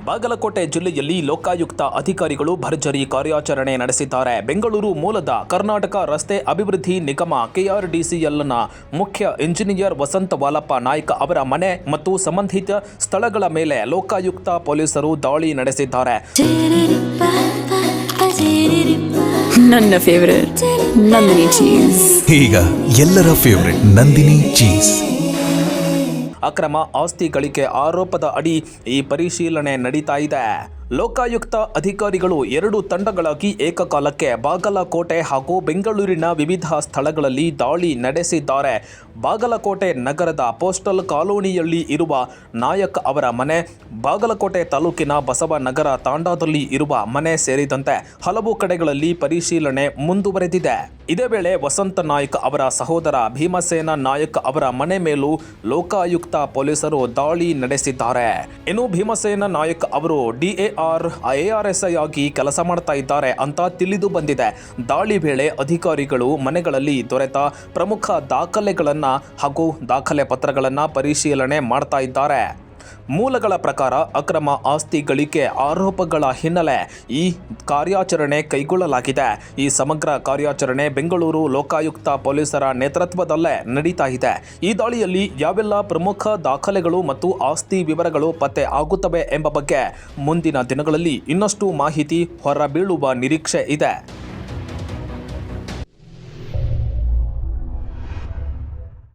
ಬಾಗಲಕೋಟೆ ಜಿಲ್ಲೆಯಲ್ಲಿ ಲೋಕಾಯುಕ್ತ ಅಧಿಕಾರಿಗಳು ಭರ್ಜರಿ ಕಾರ್ಯಾಚರಣೆ ನಡೆಸಿದ್ದಾರೆ. ಬೆಂಗಳೂರು ಮೂಲದ ಕರ್ನಾಟಕ ರಸ್ತೆ ಅಭಿವೃದ್ಧಿ ನಿಗಮ KRDCLನ ಮುಖ್ಯ ಇಂಜಿನಿಯರ್ ವಸಂತ ವಾಲಪ್ಪ ನಾಯ್ಕ ಅವರ ಮನೆ ಮತ್ತು ಸಂಬಂಧಿತ ಸ್ಥಳಗಳ ಮೇಲೆ ಲೋಕಾಯುಕ್ತ ಪೊಲೀಸರು ದಾಳಿ ನಡೆಸಿದ್ದಾರೆ. ನನ್ನ ಫೇವರೇಟ್ ನಂದಿನಿ ಚೀಸ್. ಈಗ ಎಲ್ಲರ ಫೇವರೇಟ್ ನಂದಿನಿ ಚೀಸ್. ಅಕ್ರಮ ಆಸ್ತಿ ಗಳಿಕೆ ಆರೋಪದ ಅಡಿ ಈ ಪರಿಶೀಲನೆ ನಡೀತಾ ಇದೆ. ಲೋಕಾಯುಕ್ತ ಅಧಿಕಾರಿಗಳು 2 ತಂಡಗಳಾಗಿ ಏಕಕಾಲಕ್ಕೆ ಬಾಗಲಕೋಟೆ ಹಾಗೂ ಬೆಂಗಳೂರಿನ ವಿವಿಧ ಸ್ಥಳಗಳಲ್ಲಿ ದಾಳಿ ನಡೆಸಿದ್ದಾರೆ. ಬಾಗಲಕೋಟೆ ನಗರದ ಪೋಸ್ಟಲ್ ಕಾಲೋನಿಯಲ್ಲಿ ಇರುವ ನಾಯಕ್ ಅವರ ಮನೆ, ಬಾಗಲಕೋಟೆ ತಾಲೂಕಿನ ಬಸವನಗರ ತಾಂಡಾದಲ್ಲಿ ಇರುವ ಮನೆ ಸೇರಿದಂತೆ ಹಲವು ಕಡೆಗಳಲ್ಲಿ ಪರಿಶೀಲನೆ ಮುಂದುವರೆದಿದೆ. ಇದೇ ವೇಳೆ ವಸಂತ ನಾಯ್ಕ್ ಅವರ ಸಹೋದರ ಭೀಮಸೇನ ನಾಯಕ್ ಅವರ ಮನೆ ಮೇಲೂ ಲೋಕಾಯುಕ್ತ ಪೊಲೀಸರು ದಾಳಿ ನಡೆಸಿದ್ದಾರೆ. ಇನ್ನು ಭೀಮಸೇನ ನಾಯಕ್ ಅವರು ARSI ಆಗಿ ಕೆಲಸ ಮಾಡ್ತಾ ಇದ್ದಾರೆ ಅಂತ ತಿಳಿದು ಬಂದಿದೆ. ದಾಳಿ ವೇಳೆ ಅಧಿಕಾರಿಗಳು ಮನೆಗಳಲ್ಲಿ ದೊರೆತ ಪ್ರಮುಖ ದಾಖಲೆಗಳನ್ನು ಹಾಗೂ ದಾಖಲೆ ಪತ್ರಗಳನ್ನು ಪರಿಶೀಲನೆ ಮಾಡ್ತಾ ಇದ್ದಾರೆ. ಮೂಲಗಳ ಪ್ರಕಾರ ಅಕ್ರಮ ಆಸ್ತಿ ಗಳಿಕೆ ಆರೋಪಗಳ ಹಿನ್ನೆಲೆ ಈ ಕಾರ್ಯಾಚರಣೆ ಕೈಗೊಳ್ಳಲಾಗಿದೆ. ಈ ಸಮಗ್ರ ಕಾರ್ಯಾಚರಣೆ ಬೆಂಗಳೂರು ಲೋಕಾಯುಕ್ತ ಪೊಲೀಸರ ನೇತೃತ್ವದಲ್ಲೇ ನಡೀತಾ ಇದೆ. ಈ ದಾಳಿಯಲ್ಲಿ ಯಾವೆಲ್ಲ ಪ್ರಮುಖ ದಾಖಲೆಗಳು ಮತ್ತು ಆಸ್ತಿ ವಿವರಗಳು ಪತ್ತೆ ಆಗುತ್ತವೆ ಎಂಬ ಬಗ್ಗೆ ಮುಂದಿನ ದಿನಗಳಲ್ಲಿ ಇನ್ನಷ್ಟು ಮಾಹಿತಿ ಹೊರಬೀಳುವ ನಿರೀಕ್ಷೆ ಇದೆ.